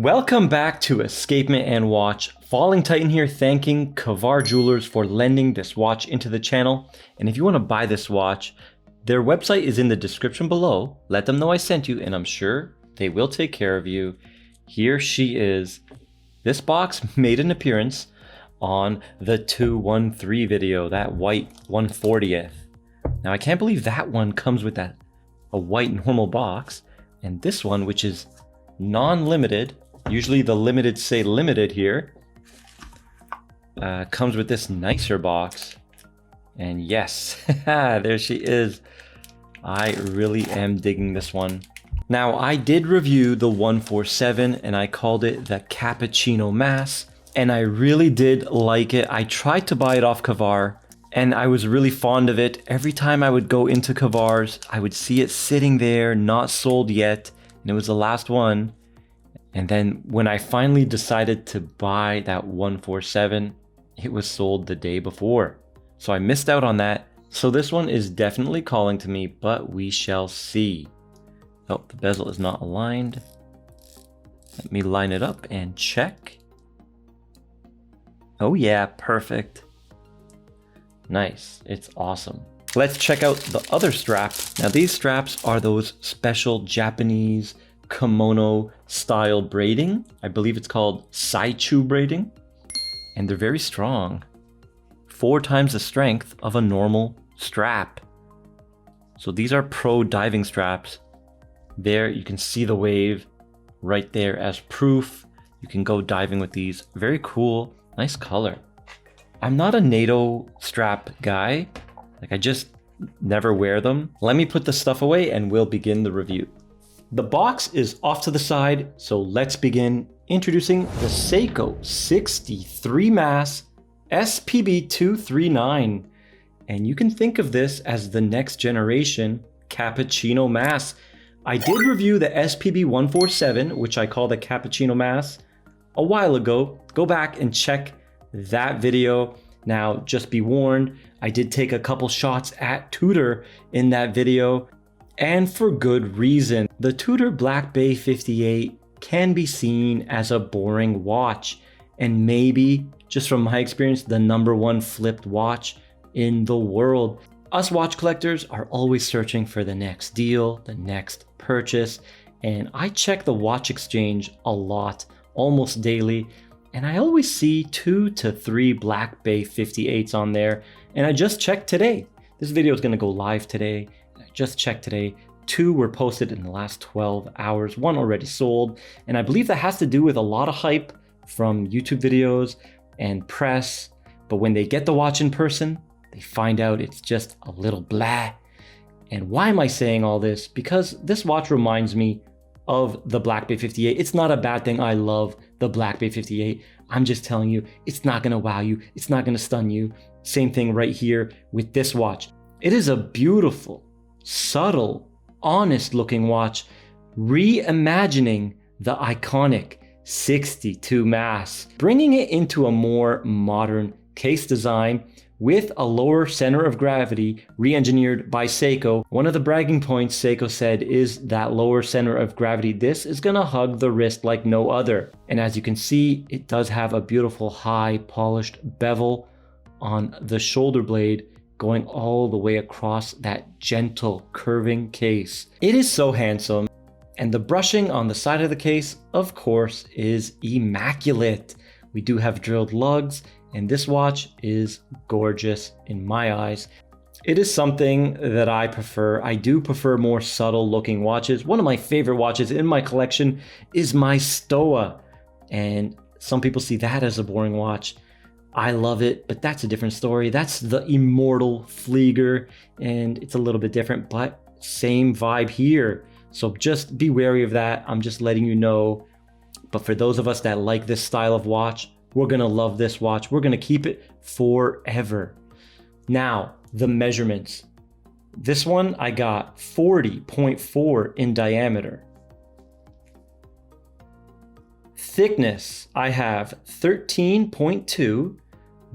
Welcome back to Escapement and Watch. Falling Titan here, thanking Kavar Jewelers for lending this watch into the channel. And if you want to buy this watch, their website is in the description below. Let them know I sent you, and I'm sure they will take care of you. Here she is. This box made an appearance on the 213 video, that white 140th. Now I can't believe that one comes with a white normal box, and this one, which is non-limited, usually the limited say limited here, comes with this nicer box. And yes, there she is. I really am digging this one. Now I did review the 147 and I called it the Cappuccino Mass, and I really did like it. I tried to buy it off Kavar and I was really fond of it. Every time I would go into Kavar's, I would see it sitting there, not sold yet, and it was the last one. And then when I finally decided to buy that 147, it was sold the day before. So I missed out on that. So this one is definitely calling to me, but we shall see. Oh, the bezel is not aligned. Let me line it up and check. Oh yeah, perfect. Nice, it's awesome. Let's check out the other strap. Now these straps are those special Japanese kimono style braiding. I believe it's called Saichu braiding. And they're very strong. 4 times the strength of a normal strap. So these are pro diving straps. There you can see the wave right there as proof. You can go diving with these. Very cool, nice color. I'm not a NATO strap guy. Like, I just never wear them. Let me put the stuff away and we'll begin the review. The box is off to the side, so let's begin. Introducing the SEIKO 63 Mass SPB239. And you can think of this as the next generation Cappuccino Mass. I did review the SPB147, which I call the Cappuccino Mass, a while ago. Go back and check that video. Now, just be warned, I did take a couple shots at Tudor in that video, and for good reason. The Tudor Black Bay 58 can be seen as a boring watch, and maybe, just from my experience, the #1 flipped watch in the world. Us watch collectors are always searching for the next deal, the next purchase, and I check the watch exchange a lot, almost daily, and I always see 2 to 3 Black Bay 58s on there. And I just checked today. This video is going to go live today. I just checked today. 2 were posted in the last 12 hours. 1 already sold. And I believe that has to do with a lot of hype from YouTube videos and press. But when they get the watch in person, they find out it's just a little blah. And why am I saying all this? Because this watch reminds me of the Black Bay 58. It's not a bad thing. I love the Black Bay 58. I'm just telling you, it's not gonna wow you. It's not gonna stun you. Same thing right here with this watch. It is a beautiful, subtle, honest looking watch, reimagining the iconic 62 Mass, bringing it into a more modern case design with a lower center of gravity re-engineered by SEIKO. One of the bragging points SEIKO said is that lower center of gravity. This is gonna hug the wrist like no other. And as you can see, it does have a beautiful high polished bevel on the shoulder blade going all the way across that gentle curving case. It is so handsome. And the brushing on the side of the case, of course, is immaculate. We do have drilled lugs, and this watch is gorgeous in my eyes. It is something that I prefer. I do prefer more subtle looking watches. One of my favorite watches in my collection is my Stoa. And some people see that as a boring watch. I love it, but that's a different story. That's the Immortal Flieger, and it's a little bit different, but same vibe here. So just be wary of that. I'm just letting you know. But for those of us that like this style of watch, we're gonna love this watch. We're gonna keep it forever. Now, the measurements. This one I got 40.4 in diameter. Thickness, I have 13.2,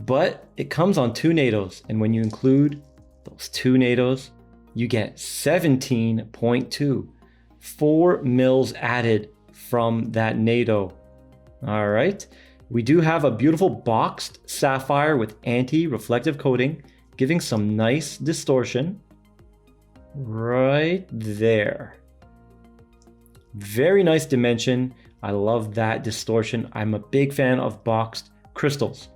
but it comes on 2 NATOs. And when you include those 2 NATOs, you get 17.2. 4 mils added from that NATO. All right. We do have a beautiful boxed sapphire with anti-reflective coating, giving some nice distortion right there. Very nice dimension. I love that distortion. I'm a big fan of boxed crystals.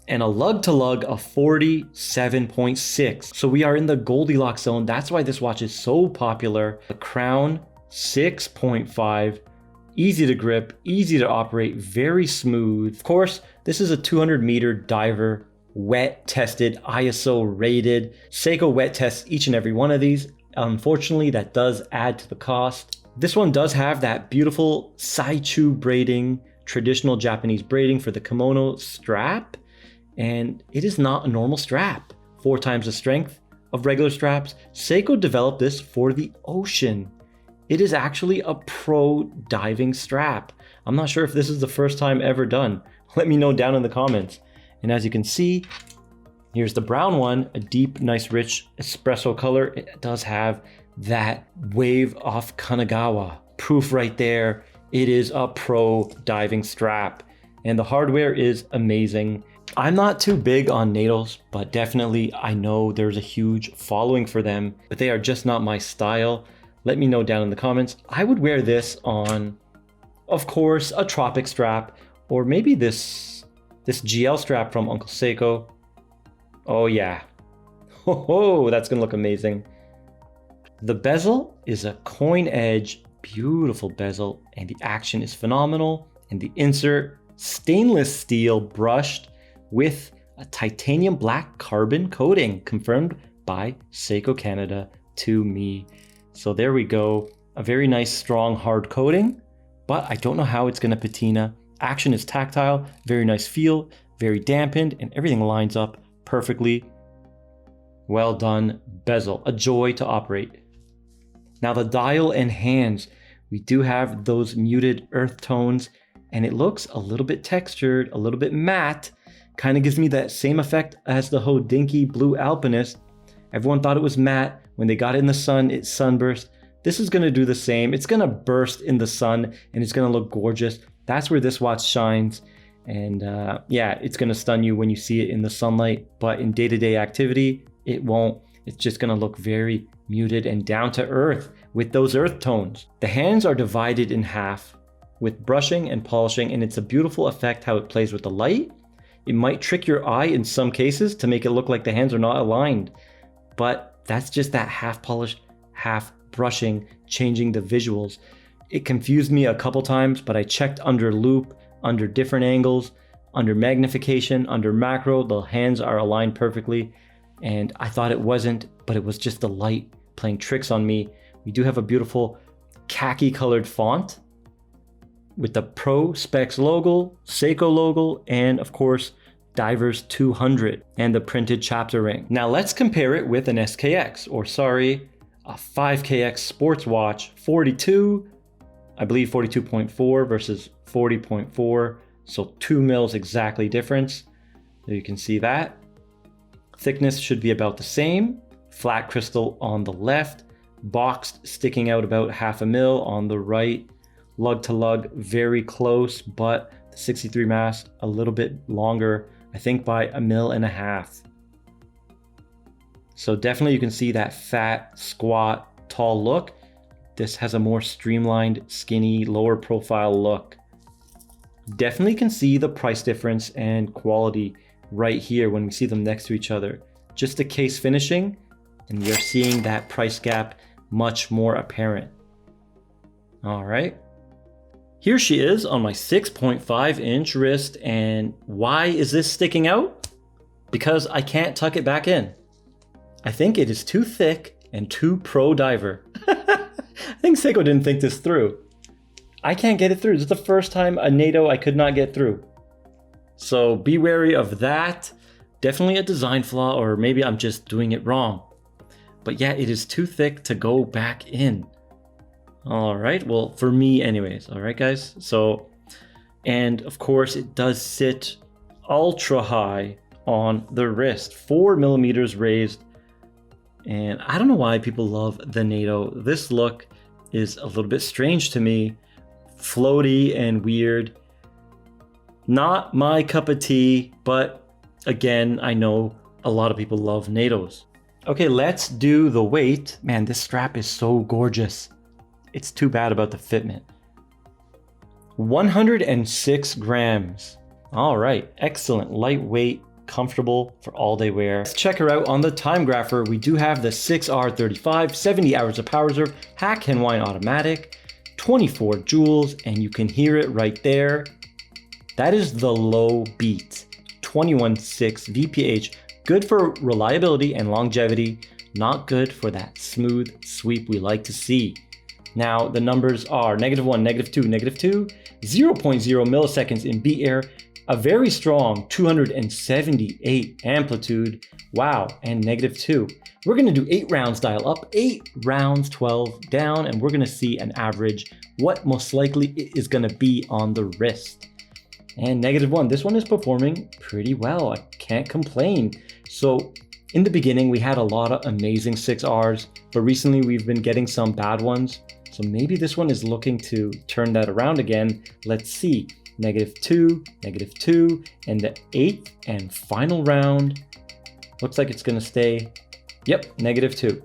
And a lug to lug of 47.6. So we are in the Goldilocks zone. That's why this watch is so popular. The crown, 6.5. Easy to grip, easy to operate, very smooth. Of course, this is a 200-meter diver, wet tested, ISO rated. SEIKO wet tests each and every one of these. Unfortunately, that does add to the cost. This one does have that beautiful Saichu braiding, traditional Japanese braiding for the kimono strap. And it is not a normal strap. 4 times the strength of regular straps. SEIKO developed this for the ocean. It is actually a pro diving strap. I'm not sure if this is the first time ever done. Let me know down in the comments. And as you can see, here's the brown one, a deep, nice, rich espresso color. It does have that wave off Kanagawa. Proof right there. It is a pro diving strap. And the hardware is amazing. I'm not too big on NATOs, but definitely I know there's a huge following for them, but they are just not my style. Let me know down in the comments. I would wear this on, of course, a tropic strap, or maybe this GL strap from Uncle SEIKO. Oh yeah. Ho, that's gonna look amazing. The bezel is a coin edge, beautiful bezel, and the action is phenomenal. And the insert, stainless steel brushed with a titanium black carbon coating, confirmed by SEIKO Canada to me. So there we go, a very nice strong hard coating, but I don't know how it's gonna patina. Action is tactile, very nice feel, very dampened, and everything lines up perfectly. Well done, bezel, a joy to operate. Now the dial and hands, we do have those muted earth tones, and it looks a little bit textured, a little bit matte, kind of gives me that same effect as the Hodinkee Blue Alpinist. Everyone thought it was matte. When they got it in the sun, it sunburst. This is going to do the same. It's going to burst in the sun and it's going to look gorgeous. That's where this watch shines. And yeah, it's going to stun you when you see it in the sunlight. But in day-to-day activity, it won't. It's just going to look very muted and down to earth with those earth tones. The hands are divided in half with brushing and polishing, and it's a beautiful effect how it plays with the light. It might trick your eye in some cases to make it look like the hands are not aligned. But that's just that half polished, half brushing, changing the visuals. It confused me a couple times, but I checked under loupe, under different angles, under magnification, under macro, the hands are aligned perfectly. And I thought it wasn't, but it was just the light playing tricks on me. We do have a beautiful khaki colored font with the Pro Specs logo, SEIKO logo, and of course, Divers 200 and the printed chapter ring. Now let's compare it with an SKX, or sorry, a 5KX sports watch, 42, I believe 42.4 versus 40.4. So 2 mils exactly difference. There you can see that. Thickness should be about the same. Flat crystal on the left, boxed sticking out about 0.5 mil on the right. Lug to lug very close, but the 63 mass a little bit longer, I think by 1.5 mil. So definitely you can see that fat, squat, tall look. This has a more streamlined, skinny, lower profile look. Definitely can see the price difference and quality right here when we see them next to each other. Just the case finishing, and we are seeing that price gap much more apparent. All right. Here she is on my 6.5 inch wrist, and why is this sticking out? Because I can't tuck it back in. I think it is too thick and too pro diver. I think SEIKO didn't think this through. I can't get it through. This is the first time a NATO I could not get through. So be wary of that. Definitely a design flaw, or maybe I'm just doing it wrong. But yeah, it is too thick to go back in. All right, well, for me anyways, all right, guys? So, and of course, it does sit ultra high on the wrist, 4 millimeters raised. And I don't know why people love the NATO. This look is a little bit strange to me. floaty and weird. Not my cup of tea, but again, I know a lot of people love NATOs. Okay, let's do the weight. Man, this strap is so gorgeous. It's too bad about the fitment. 106 grams. All right, excellent. Lightweight, comfortable for all day wear. Let's check her out on the Timegrapher. We do have the 6R35, 70 hours of power reserve, hack and wind automatic, 24 joules, and you can hear it right there. That is the low beat, 21.6 VPH, good for reliability and longevity, not good for that smooth sweep we like to see. Now the numbers are -1, -2, -2, 0.0 milliseconds in beat error, a very strong 278 amplitude, wow, and -2. We're gonna do 8 rounds dial up, 8 rounds 12 down, and we're gonna see an average, what most likely it is gonna be on the wrist. And -1, this one is performing pretty well, I can't complain. So in the beginning, we had a lot of amazing 6Rs, but recently we've been getting some bad ones. So maybe this one is looking to turn that around again. Let's see, -2, -2, and the 8th and final round. Looks like it's gonna stay, yep, -2.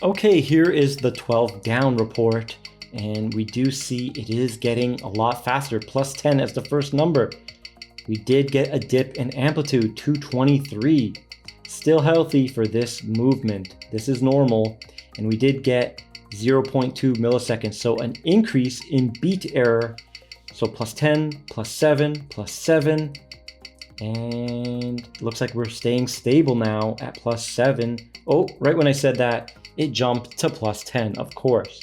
Okay, here is the 12 down report. And we do see it is getting a lot faster, +10 as the first number. We did get a dip in amplitude, 223. Still healthy for this movement. This is normal. And we did get 0.2 milliseconds, so an increase in beat error. So +10, +7, +7. And looks like we're staying stable now at +7. Oh, right when I said that, it jumped to +10, of course.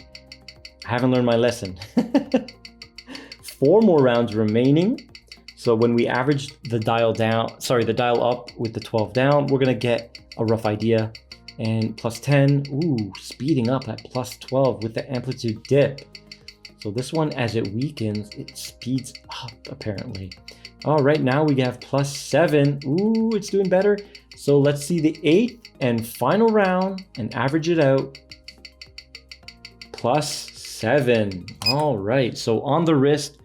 I haven't learned my lesson. 4 more rounds remaining. So when we average the dial up with the 12 down, we're gonna get a rough idea. And +10, ooh, speeding up at +12 with the amplitude dip. So this one, as it weakens, it speeds up apparently. All right, now we have +7. Ooh, it's doing better. So let's see the 8th and final round and average it out. +7. All right, so on the wrist,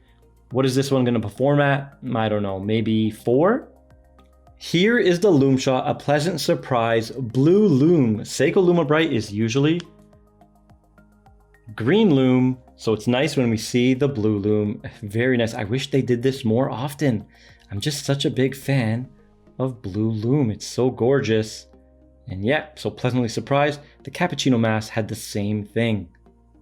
what is this one gonna perform at? I don't know, maybe 4? Here is the LUME shot, a pleasant surprise, blue LUME. SEIKO LUME Bright is usually green LUME, so it's nice when we see the blue LUME. Very nice. I wish they did this more often. I'm just such a big fan of blue LUME. It's so gorgeous. And yeah, so pleasantly surprised. The cappuccino mask had the same thing.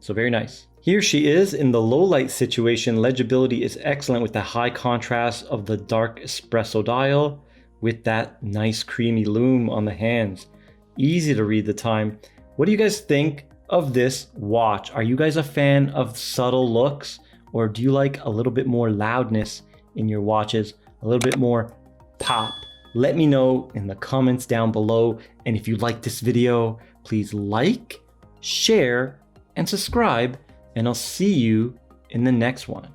So very nice. Here she is in the low light situation. Legibility is excellent with the high contrast of the dark espresso dial with that nice creamy LUME on the hands. Easy to read the time. What do you guys think of this watch? Are you guys a fan of subtle looks, or do you like a little bit more loudness in your watches? A little bit more pop? Let me know in the comments down below. And if you like this video, please like, share, and subscribe, and I'll see you in the next one.